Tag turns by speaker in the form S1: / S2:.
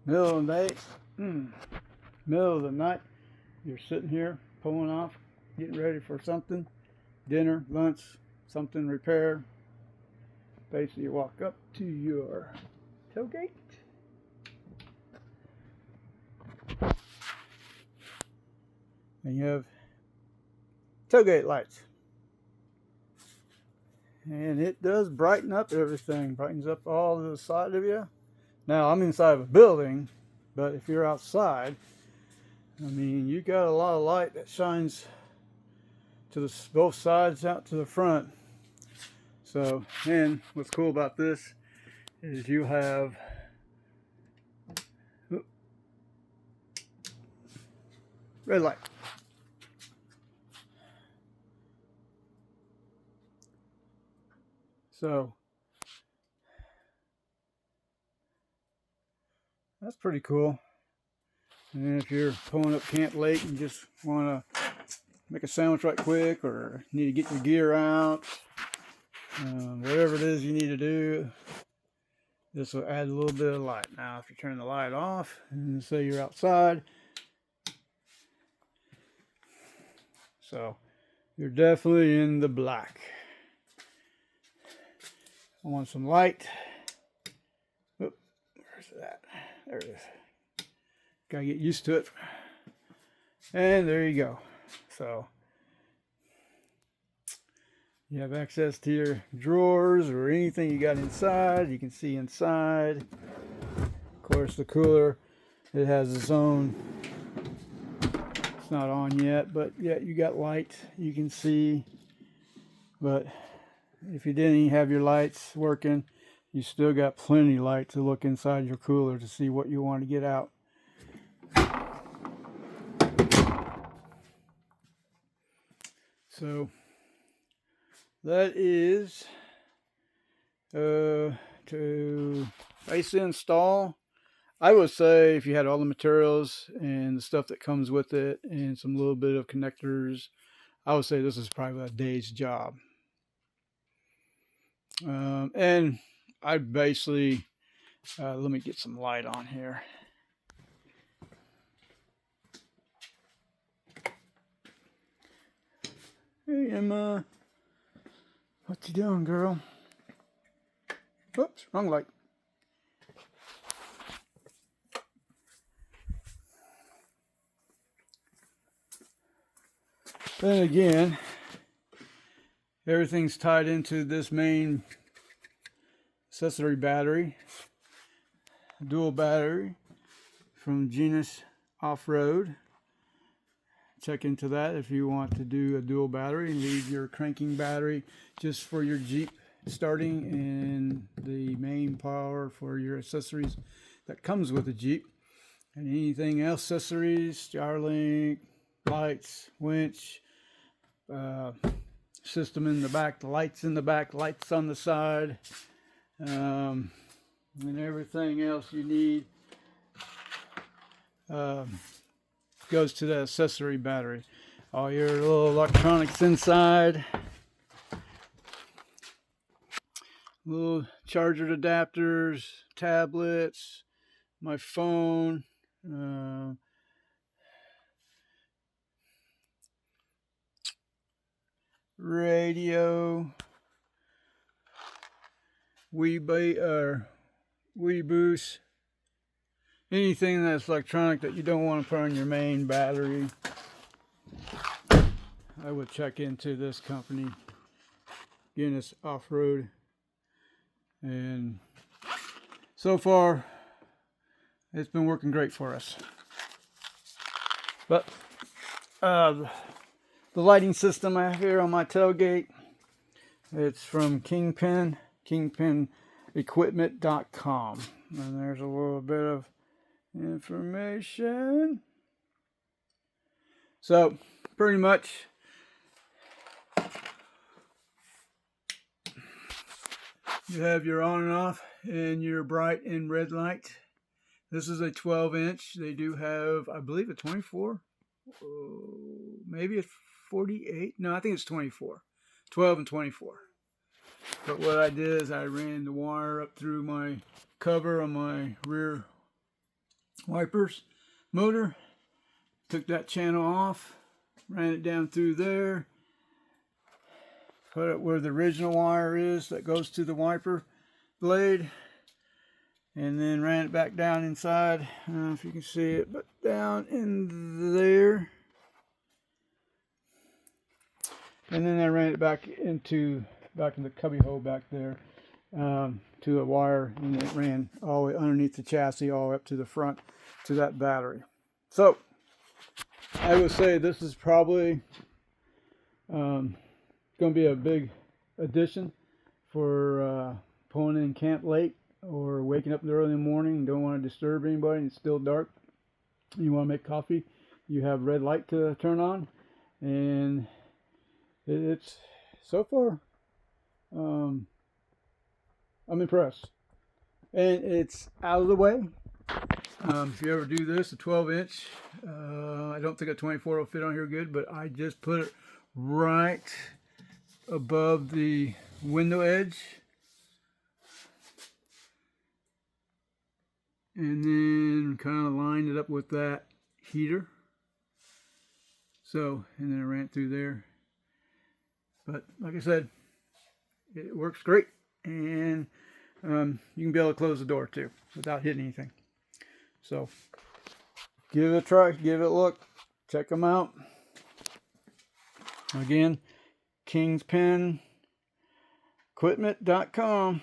S1: Middle of the day, middle of the night, you're sitting here pulling off, getting ready for something, dinner, lunch, something repair. Basically, you walk up to your tailgate. And you have tailgate lights. And it does brighten up everything, brightens up all to the side of you. Now, I'm inside of a building, but if you're outside, I mean, you got a lot of light that shines to the both sides out to the front. So, and what's cool about this is you have red light. So that's pretty cool. And then if you're pulling up camp late and just want to make a sandwich right quick, or need to get your gear out, whatever it is you need to do, this will add a little bit of light. Now, if you turn the light off and say you're outside, so you're definitely in the black. I want some light. Oop, where's that? There it is. Gotta get used to it. And there you go. So you have access to your drawers or anything you got inside. You can see inside. Of course, the cooler, it has its own. It's not on yet, but yeah, you got light. You can see. But if you didn't have your lights working, you still got plenty of light to look inside your cooler to see what you want to get out. So that is to base install. I would say if you had all the materials and the stuff that comes with it and some little bit of connectors, I would say this is probably a day's job. And I basically, let me get some light on here. Hey Emma, what you doing, girl? Oops, wrong light. Then again, everything's tied into this main accessory battery, dual battery from Genus Off-Road. Check into that if you want to do a dual battery and leave your cranking battery just for your Jeep starting and the main power for your accessories that comes with the Jeep. And anything else, accessories, Starlink, lights, winch, system in the back, the lights in the back, lights on the side, and everything else you need goes to the accessory battery. All your little electronics inside, little charger adapters, tablets, my phone, radio, Wii Boost, anything that's electronic that you don't want to put on your main battery. I would check into this company, Genus Off-Road, and so far it's been working great for us. But the lighting system I have here on my tailgate, it's from kingpinequipment.com, and there's a little bit of information. So pretty much you have your on and off and your bright and red light. This is a 12-inch. They do have, I believe, a 24, maybe a 48. No, I think it's 24, 12 and 24. But what I did is I ran the wire up through my cover on my rear wipers, motor. Took that channel off, ran it down through there, put it where the original wire is that goes to the wiper blade, and then ran it back down inside. I don't know if you can see it, but down in there. And then I ran it back in the cubby hole back there to a wire, and it ran all the way underneath the chassis all the way up to the front to that battery. So I would say this is probably going to be a big addition for pulling in camp late or waking up early in the morning and don't want to disturb anybody and it's still dark. You want to make coffee, you have red light to turn on, and it's so far I'm impressed, and it's out of the way. If you ever do this, a 12-inch, I don't think a 24 will fit on here good, but I just put it right above the window edge, and then kind of lined it up with that heater. So, and then I ran it through there. But like I said, it works great, and you can be able to close the door too without hitting anything. So give it a try, give it a look, check them out. Again, kingspinequipment.com.